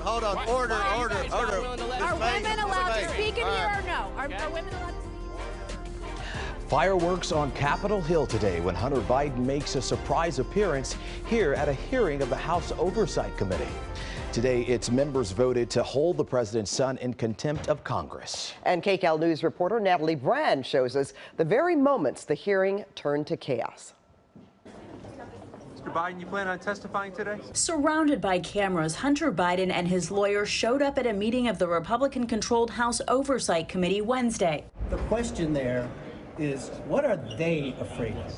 hold on. Order. Are women allowed to speak in here or no? Are women allowed to speak? Fireworks on Capitol Hill today when Hunter Biden makes a surprise appearance here at a hearing of the House Oversight Committee. Today, its members voted to hold the president's son in contempt of Congress. And KCAL News reporter Natalie Brand shows us the very moments the hearing turned to chaos. Mr. Biden, you plan on testifying today? Surrounded by cameras, Hunter Biden and his lawyer showed up at a meeting of the Republican-controlled House Oversight Committee Wednesday. The question there is, what are they afraid of?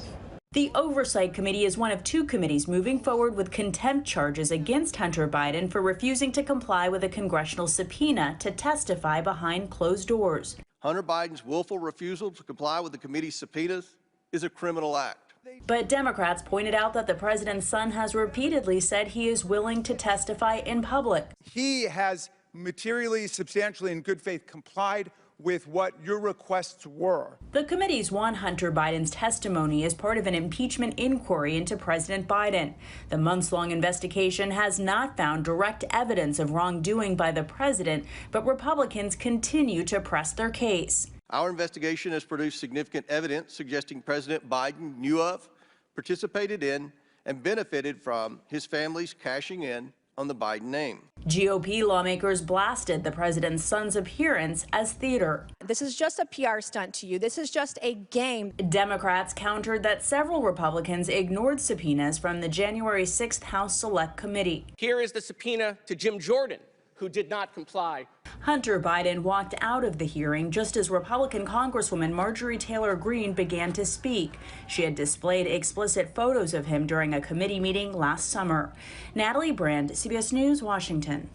The Oversight Committee is one of two committees moving forward with contempt charges against Hunter Biden for refusing to comply with a congressional subpoena to testify behind closed doors. Hunter Biden's willful refusal to comply with the committee's subpoenas is a criminal act. But Democrats pointed out that the president's son has repeatedly said he is willing to testify in public. He has materially, substantially, in good faith complied with what your requests were. The committees want Hunter Biden's testimony as part of an impeachment inquiry into President Biden. The months-long investigation has not found direct evidence of wrongdoing by the president, but Republicans continue to press their case. Our investigation has produced significant evidence suggesting President Biden knew of, participated in, and benefited from his family's cashing in on the Biden name. GOP lawmakers blasted the president's son's appearance as theater. This is just a PR stunt to you. This is just a game. Democrats countered that several Republicans ignored subpoenas from the January 6th House Select Committee. Here is the subpoena to Jim Jordan, who did not comply. Hunter Biden walked out of the hearing just as Republican Congresswoman Marjorie Taylor Greene began to speak. She had displayed explicit photos of him during a committee meeting last summer. Natalie Brand, CBS News, Washington.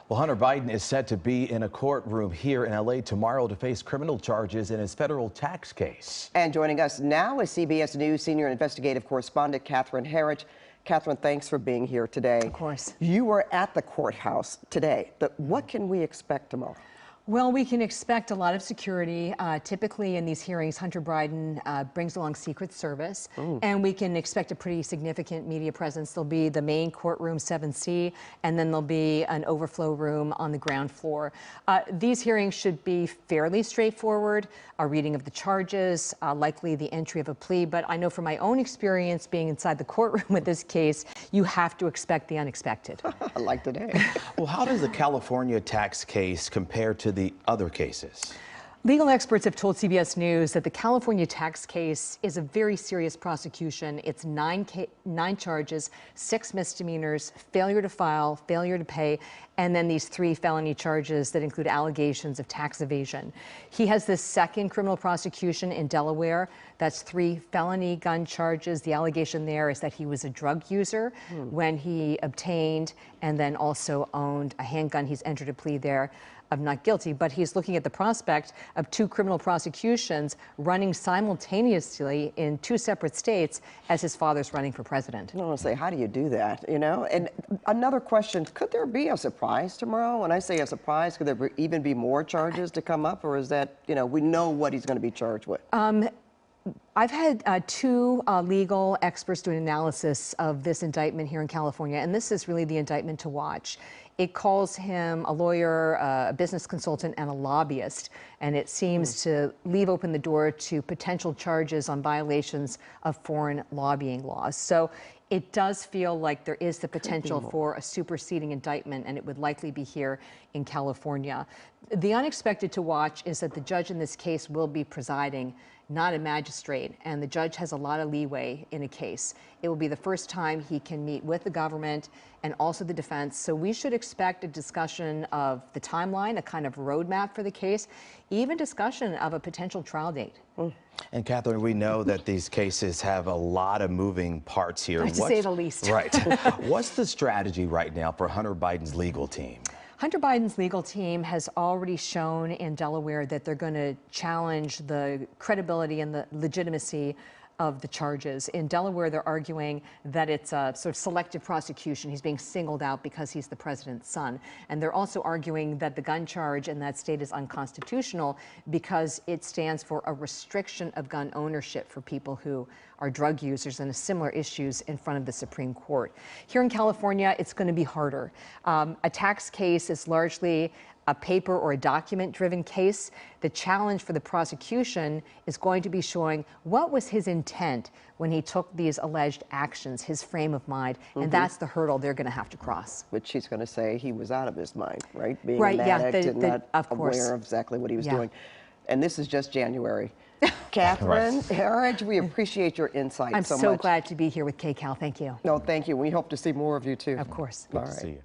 Well, Hunter Biden is set to be in a courtroom here in L.A. tomorrow to face criminal charges in his federal tax case. And joining us now is CBS News senior investigative correspondent Herridge. Catherine, thanks for being here today. Of course. You were at the courthouse today. But what can we expect tomorrow? Well, we can expect a lot of security. Typically in these hearings, Hunter Biden brings along Secret Service, and we can expect a pretty significant media presence. There'll be the main courtroom 7C, and then there'll be an overflow room on the ground floor. These hearings should be fairly straightforward, a reading of the charges, likely the entry of a plea, but I know from my own experience being inside the courtroom with this case, you have to expect the unexpected. Like today. Well, how does the California tax case compare to the other cases? Legal experts have told CBS News that the California tax case is a very serious prosecution. It's nine charges, 6 misdemeanors, failure to file, failure to pay, and then these 3 felony charges that include allegations of tax evasion. He has this second criminal prosecution in Delaware. That's 3 felony gun charges. The allegation there is that he was a drug user when he obtained and then also owned a handgun. He's entered a plea there of not guilty, but he's looking at the prospect of 2 criminal prosecutions running simultaneously in 2 separate states as his father's running for president. I want to say, how do you do that, you know? And another question, could there be a surprise tomorrow? When I say a surprise, could there even be more charges to come up, or is that, you know, we know what he's going to be charged with? I've had 2 legal experts do an analysis of this indictment here in California, and this is really the indictment to watch. It calls him a lawyer, a business consultant, and a lobbyist, and it seems to leave open the door to potential charges on violations of foreign lobbying laws. So it does feel like there is the potential for a superseding indictment, and it would likely be here in California. The unexpected to watch is that the judge in this case will be presiding, not a magistrate, and the judge has a lot of leeway in a case. It will be the first time he can meet with the government and also the defense, so we should expect a discussion of the timeline, a kind of roadmap for the case, even discussion of a potential trial date. And Catherine, we know that these cases have a lot of moving parts here. To say the least. Right. What's the strategy right now for Hunter Biden's legal team? Hunter Biden's legal team has already shown in Delaware that they're going to challenge the credibility and the legitimacy of the charges. In Delaware, they're arguing that it's a sort of selective prosecution. He's being singled out because he's the president's son. And they're also arguing that the gun charge in that state is unconstitutional because it stands for a restriction of gun ownership for people who are drug users, and similar issues in front of the Supreme Court. Here in California, it's going to be harder. A tax case is largely a paper or a document-driven case. The challenge for the prosecution is going to be showing what was his intent when he took these alleged actions, his frame of mind, and that's the hurdle they're going to have to cross. Which he's going to say he was out of his mind, right? Being Right, an yeah, addict and not of course. aware of exactly what he was Yeah. doing. And this is just January. Catherine, Herridge, we appreciate your insight I'm so much. so glad to be here with KCAL. Thank you. No, thank you. We hope to see more of you, too. Of course. All Good to right. see you.